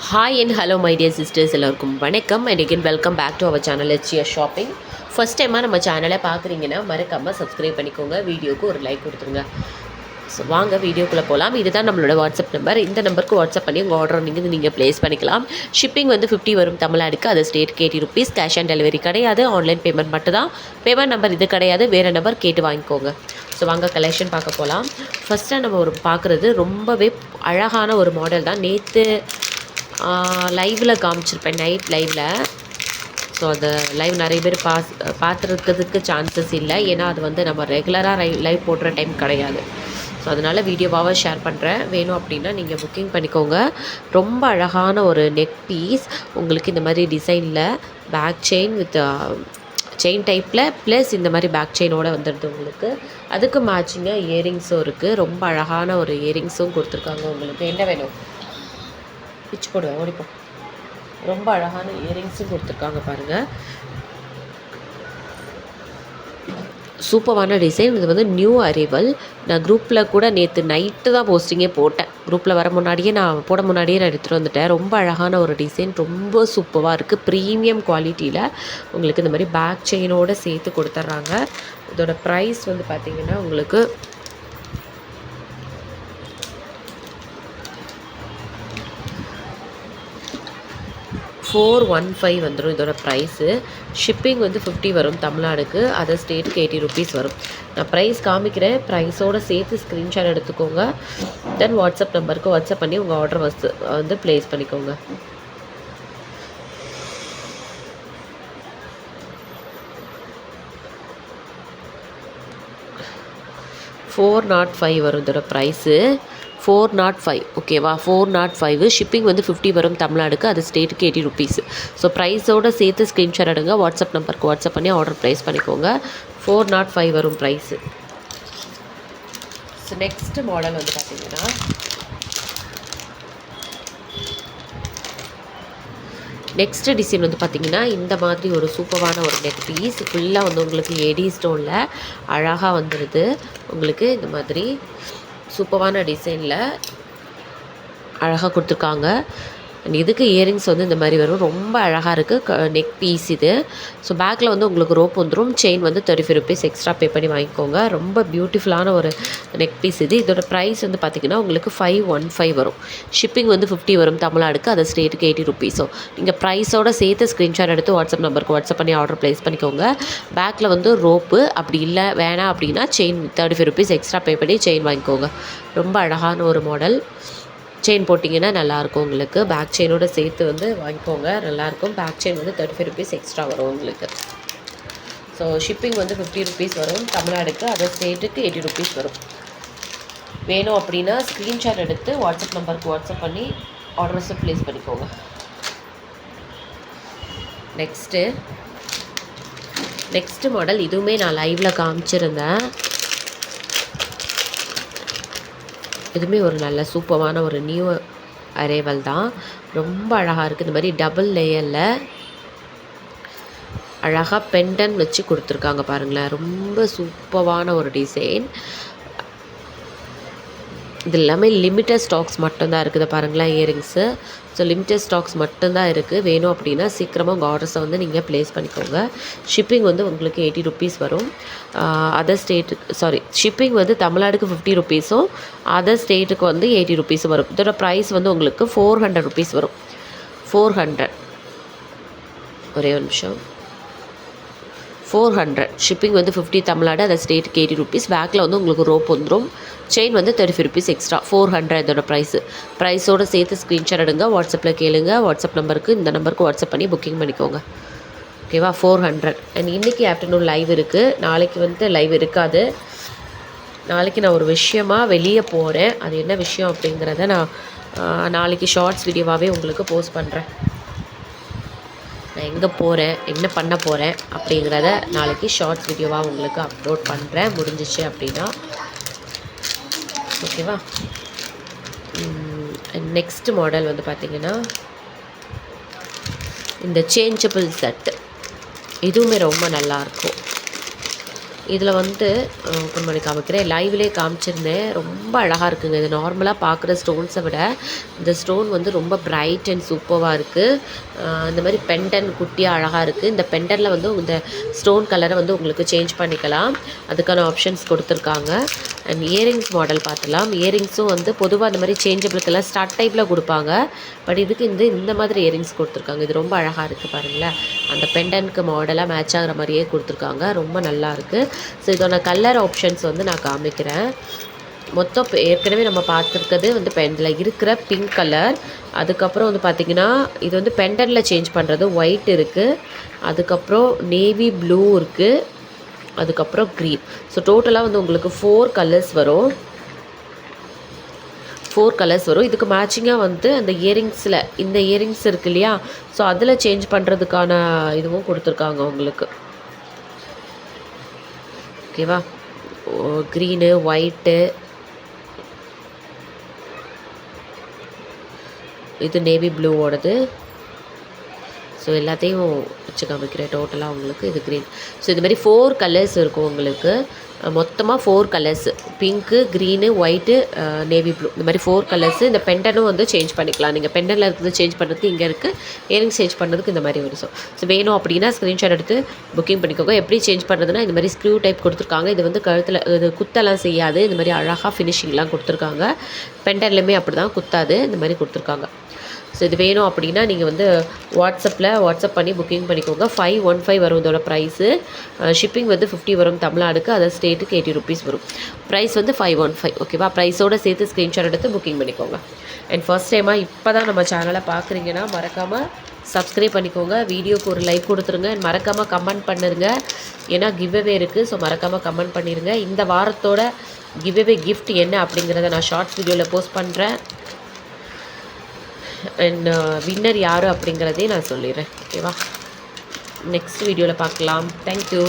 Hi and hello my dear sisters எல்லாருக்கும் வணக்கம் and again welcome back to our channel HCS Shopping. First டைமாக நம்ம சேனலை பார்க்குறீங்கன்னா மறக்காமல் சப்ஸ்கிரைப் பண்ணிக்கோங்க, வீடியோக்கு ஒரு லைக் கொடுத்துருங்க. ஸோ வாங்க வீடியோக்குள்ளே போகலாம். இதுதான் நம்மளோட வாட்ஸ்அப் நம்பர். இந்த நம்பருக்கு வாட்ஸ்அப் பண்ணி உங்கள் ஆர்டர் நீங்கள் ப்ளேஸ் பண்ணிக்கலாம். ஷிப்பிங் வந்து 50 வரும் தமிழ்நாடுக்கு. அது ஸ்டேட்க்கு 80 rupees. கேஷ் ஆன் டெலிவரி கிடையாது, ஆன்லைன் பேமெண்ட் மட்டும்தான். பேமெண்ட் நம்பர் இது கிடையாது, வேறு நம்பர் கேட்டு வாங்கிக்கோங்க. ஸோ வாங்க கலெக்ஷன் பார்க்க போகலாம். ஃபஸ்ட்டாக நம்ம ஒரு பார்க்குறது ரொம்பவே அழகான ஒரு மாடல் தான். நேற்று லைவில் காமிச்சிருப்பேன், நைட் லைவில். ஸோ அந்த லைவ் நிறைய பேர் பார்த்துருக்கிறதுக்கு சான்சஸ் இல்லை, ஏன்னா அது வந்து நம்ம ரெகுலராக லைவ் போடுற டைம் கிடையாது. ஸோ அதனால் வீடியோவாக ஷேர் பண்ணுறேன். வேணும் அப்படின்னா நீங்கள் புக்கிங் பண்ணிக்கோங்க. ரொம்ப அழகான ஒரு நெக் பீஸ், உங்களுக்கு இந்த மாதிரி டிசைனில் பேக் செயின் வித் செயின் டைப்பில் ப்ளஸ் இந்த மாதிரி பேக் செயினோடு வந்துடுது உங்களுக்கு. அதுக்கு மேட்சிங்காக இயரிங்ஸும் இருக்குது. ரொம்ப அழகான ஒரு இயரிங்ஸும் கொடுத்துருக்காங்க உங்களுக்கு. என்ன வேணும் பிச்சு போடுவேன், ஓடிப்போம். ரொம்ப அழகான இயரிங்ஸும் கொடுத்துருக்காங்க பாருங்கள். சூப்பரான டிசைன். இது வந்து நியூ அரைவல். நான் குரூப்பில் கூட நேற்று நைட்டு தான் போஸ்டிங்கே போட்டேன். குரூப்பில் வர முன்னாடியே நான் எடுத்துகிட்டு வந்துட்டேன். ரொம்ப அழகான ஒரு டிசைன், ரொம்ப சூப்பராக இருக்குது. ப்ரீமியம் குவாலிட்டியில் உங்களுக்கு இந்த மாதிரி பேக் செயினோடு சேர்த்து கொடுத்துட்றாங்க. இதோட ப்ரைஸ் வந்து பார்த்திங்கன்னா உங்களுக்கு 415 வந்துடும் இதோட ப்ரைஸு. ஷிப்பிங் வந்து 50 வரும் தமிழ்நாடுக்கு. அதர் ஸ்டேட்டுக்கு 80 rupees வரும். நான் ப்ரைஸ் காமிக்கிறேன், ப்ரைஸோடு சேர்த்து ஸ்க்ரீன்ஷாட் எடுத்துக்கோங்க. தென் வாட்ஸ்அப் நம்பருக்கு வாட்ஸ்அப் பண்ணி உங்கள் ஆர்டர் வந்து ப்ளேஸ் பண்ணிக்கோங்க. $405 வரும் இதோட ப்ரைஸு. 405 ஓகேவா. 405. ஷிப்பிங் வந்து 50 வரும் தமிழ்நாடுக்கு. அது ஸ்டேட்டுக்கு 80 rupees. ஸோ ப்ரைஸோடு சேர்த்து ஸ்க்ரீன்ஷாட் எடுங்க, வாட்ஸ்அப் நம்பருக்கு வாட்ஸ்அப் பண்ணி ஆர்டர் ப்ளேஸ் பண்ணிக்கோங்க. 405 வரும் ப்ரைஸு. ஸோ நெக்ஸ்ட் மாடல் வந்து பார்த்திங்கன்னா நெக்ஸ்ட் டிசைன் வந்து பார்த்திங்கன்னா இந்த மாதிரி ஒரு சூப்பரான ஒரு நெக் பீஸ். ஃபுல்லாக வந்து உங்களுக்கு ஏடி ஸ்டோனில் அழகாக வந்துடுது. உங்களுக்கு இந்த மாதிரி சூப்பரான டிசைனில் அழகாக கொடுத்துருக்காங்க. அண்ட் இதுக்கு இயரிங்ஸ் வந்து இந்த மாதிரி வரும். ரொம்ப அழகாக இருக்குது நெக் பீஸ் இது. ஸோ பேக்கில் வந்து உங்களுக்கு ரோப் வந்துடும். செயின் வந்து 35 rupees எக்ஸ்ட்ரா பே பண்ணி வாங்கிக்கோங்க. ரொம்ப பியூட்டிஃபுல்லான ஒரு நெக் பீஸ் இது. இதோட ப்ரைஸ் வந்து பார்த்திங்கன்னா உங்களுக்கு 515 வரும். ஷிப்பிங் வந்து 50 வரும் தமிழ்நாடுக்கு. அது ஸ்டேட்டுக்கு 80 rupees. ஸோ நீங்கள் ப்ரைஸோடு சேர்த்து ஸ்க்ரீன்ஷாட் எடுத்து வாட்ஸ்அப் நம்பருக்கு வாட்ஸ்அப் பண்ணி ஆர்டர் ப்ளேஸ் பண்ணிக்கோங்க. பேக்கில் வந்து ரோப்பு, அப்படி இல்லை வேணாம் அப்படின்னா செயின் 35 rupees எக்ஸ்ட்ரா பே பண்ணி செயின் வாங்கிக்கோங்க. ரொம்ப அழகான ஒரு மாடல். செயின் போட்டிங்கன்னா நல்லாயிருக்கும் உங்களுக்கு. பேக் செயினோடு சேர்த்து வந்து வாங்கிக்கோங்க, நல்லாயிருக்கும். பேக் செயின் வந்து 35 rupees எக்ஸ்ட்ரா வரும் உங்களுக்கு. ஸோ ஷிப்பிங் வந்து 50 rupees வரும் தமிழ்நாடுக்கு. அதர் ஸ்டேட்டுக்கு 80 rupees வரும். வேணும் அப்படின்னா ஸ்க்ரீன்ஷாட் எடுத்து வாட்ஸ்அப் நம்பருக்கு வாட்ஸ்அப் பண்ணி ஆர்டர்ஸை ப்ளேஸ் பண்ணிக்கோங்க. Next model. இதுவுமே நான் லைவில் காமிச்சிருந்தேன். இதுவுமே ஒரு நல்ல சூப்பரான ஒரு நியூ அரைவல் தான். ரொம்ப அழகாக இருக்குது. இந்த மாதிரி டபுள் லேயரில் அழகாக பெண்டன் வச்சு கொடுத்துருக்காங்க பாருங்களேன். ரொம்ப சூப்பரான ஒரு டிசைன். இது எல்லாமே லிமிட்டட் ஸ்டாக்ஸ் மட்டும்தான் இருக்குது பாருங்களேன் இயரிங்ஸு. ஸோ லிமிட்டட் ஸ்டாக்ஸ் மட்டும்தான் இருக்குது. வேணும் அப்படின்னா சீக்கிரமாக உங்கள் ஆர்டர்ஸை வந்து நீங்கள் ப்ளேஸ் பண்ணிக்கோங்க. ஷிப்பிங் வந்து உங்களுக்கு 80 rupees வரும். அதர் ஸ்டேட்டுக்கு ஷிப்பிங் வந்து தமிழ்நாடுக்கு 50 rupeesம் அதர் ஸ்டேட்டுக்கு வந்து 80 rupees வரும். இதோட ப்ரைஸ் வந்து உங்களுக்கு 400 rupees வரும். 400 ஒரே ஒரு நிமிஷம். 400. ஷிப்பிங் வந்து 50 தமிழ்நாடு. அதை ஸ்டேட்டுக்கு 80 rupees. பேக்கில் வந்து உங்களுக்கு ரோப் வந்துடும். செயின் வந்து 35 rupees எக்ஸ்ட்ரா. 400 இதோட ப்ரைஸு. ப்ரைஸோடு சேர்த்து ஸ்க்ரீன்ஷாட் எடுங்க, வாட்ஸ்அப்பில் கேளுங்க. வாட்ஸ்அப் நம்பருக்கு இந்த நம்பருக்கு வாட்ஸ்அப் பண்ணி புக்கிங் பண்ணிக்கோங்க. ஓகேவா. 400. அண்ட் இன்றைக்கி ஆஃப்டர்நூன் லைவ் இருக்குது. நாளைக்கு வந்து லைவ் இருக்காது. நாளைக்கு நான் ஒரு விஷயமாக வெளியே போகிறேன். அது என்ன விஷயம் அப்படிங்கிறத நான் நாளைக்கு ஷார்ட்ஸ் வீடியோவாகவே உங்களுக்கு போஸ்ட் பண்ணுறேன். நான் எங்கே போகிறேன், என்ன பண்ண போகிறேன் அப்படிங்கிறத நாளைக்கு ஷார்ட்ஸ் வீடியோவாக உங்களுக்கு அப்லோட் பண்ணுறேன், முடிஞ்சிச்சு அப்படின்னா. ஓகேவா. நெக்ஸ்ட் மாடல் வந்து பார்த்திங்கன்னா இந்த சேஞ்சபிள் செட். இதுவுமே ரொம்ப நல்லாயிருக்கும். இதில் வந்து ஓப்பன் பண்ணி காமிக்கிறேன். லைவ்லேயே காமிச்சிருந்தேன். ரொம்ப அழகாக இருக்குங்க. இது நார்மலாக பார்க்குற ஸ்டோன்ஸை விட இந்த ஸ்டோன் வந்து ரொம்ப பிரைட் அண்ட் சூப்பராக இருக்குது. இந்த மாதிரி பெண்டன் குட்டியாக அழகாக இருக்குது. இந்த பெண்டனில் வந்து இந்த ஸ்டோன் கலரை வந்து உங்களுக்கு சேஞ்ச் பண்ணிக்கலாம். அதுக்கான ஆப்ஷன்ஸ் கொடுத்துருக்காங்க. அண்ட் இயரிங்ஸ் மாடல் பார்த்துலாம். இயரிங்ஸும் வந்து பொதுவாக இந்த மாதிரி சேஞ்சபிளுக்கெல்லாம் ஸ்டார்ட் டைப்பில் கொடுப்பாங்க. பட் இதுக்கு இந்த மாதிரி இயரிங்ஸ் கொடுத்துருக்காங்க. இது ரொம்ப அழகாக இருக்குது பாருங்களேன். அந்த பெண்டனுக்கு மாடலாக மேட்ச் ஆகிற மாதிரியே கொடுத்துருக்காங்க. ரொம்ப நல்லாயிருக்கு. ஸோ இதோட கலர் ஆப்ஷன்ஸ் வந்து நான் காமிக்கிறேன். மொத்தம் ஏற்கனவே நம்ம பார்த்துருக்கிறது வந்து இதில் இருக்கிற பிங்க் கலர். அதுக்கப்புறம் வந்து பார்த்திங்கன்னா இது வந்து பெண்டனில் சேஞ்ச் பண்ணுறது ஒயிட் இருக்குது. அதுக்கப்புறம் நேவி ப்ளூ இருக்குது. அதுக்கப்புறம் க்ரீன். ஸோ டோட்டலாக வந்து உங்களுக்கு 4 கலர்ஸ் வரும். இதுக்கு மேட்சிங்காக வந்து அந்த இயரிங்ஸில் இந்த இயரிங்ஸ் இருக்கு இல்லையா, ஸோ அதில் சேஞ்ச் பண்ணுறதுக்கான இதுவும் கொடுத்துருக்காங்க உங்களுக்கு. ஓகேவா? க்ரீனு, ஒயிட்டு, இது நேவி ப்ளூவோடது. ஸோ எல்லாத்தையும் வச்சு காமிக்கிறேன். டோட்டலாக உங்களுக்கு இது க்ரீன். ஸோ இது மாதிரி 4 கலர்ஸ் இருக்கும் உங்களுக்கு. மொத்தமாக 4 colours, pink, green, white, navy blue, இந்த மாதிரி 4 கலர்ஸு. இந்த பெண்டனும் வந்து சேஞ்ச் பண்ணிக்கலாம். நீங்கள் பெண்டனில் இருக்கிறது சேஞ்ச் பண்ணுறதுக்கு இங்கே இருக்குது, இயரிங்ஸ் சேஞ்ச் பண்ணுறதுக்கு இந்த மாதிரி வரும். ஸோ வேணும் அப்படின்னா ஸ்க்ரீன்ஷாட் எடுத்து புக்கிங் பண்ணிக்கோங்க. எப்படி சேஞ்ச் பண்ணுறதுன்னா இந்த மாதிரி ஸ்க்ரூ டைப் கொடுத்துருக்காங்க. இது வந்து கழுத்தில் இது குத்தெல்லாம் செய்யாது. இந்த மாதிரி அழகாக ஃபினிஷிங்லாம் கொடுத்துருக்காங்க. பெண்டன்லையுமே அப்படி தான் குத்தாது, இந்த மாதிரி கொடுத்துருக்காங்க. ஸோ இது வேணும் அப்படின்னா நீங்கள் வந்து வாட்ஸ்அப் பண்ணி புக்கிங் பண்ணிக்கோங்க. 515 வரும் இதோட ப்ரைஸு. ஷிப்பிங் வந்து 50 வரும் தமிழ்நாடுக்கு. அதர் ஸ்டேட்டுக்கு 80 ருபீஸ் வரும். ப்ரைஸ் வந்து 515. ஓகேவா? ப்ரைஸோடு சேர்த்து ஸ்க்ரீன்ஷாட் எடுத்து புக்கிங் பண்ணிக்கோங்க. அண்ட் ஃபர்ஸ்ட் டைமாக இப்போ தான் நம்ம சேனலை பார்க்குறீங்கன்னா மறக்காமல் சப்ஸ்கிரைப் பண்ணிக்கோங்க. வீடியோக்கு ஒரு லைக் கொடுத்துருங்க. அண்ட் மறக்காமல் கமெண்ட் பண்ணுங்க. ஏன்னா கிவ்அவே இருக்குது. ஸோ மறக்காமல் கமெண்ட் பண்ணிடுங்க. இந்த வாரத்தோட கிவ்அவே கிஃப்ட் என்ன அப்படிங்கிறத நான் ஷார்ட்ஸ் வீடியோவில் போஸ்ட் பண்ணுறேன். அண்ட் வின்னர் யார் அப்படிங்கிறதே நான் சொல்லிடுறேன். ஓகேவா? நெக்ஸ்ட் வீடியோவில் பார்க்கலாம். தேங்க்யூ.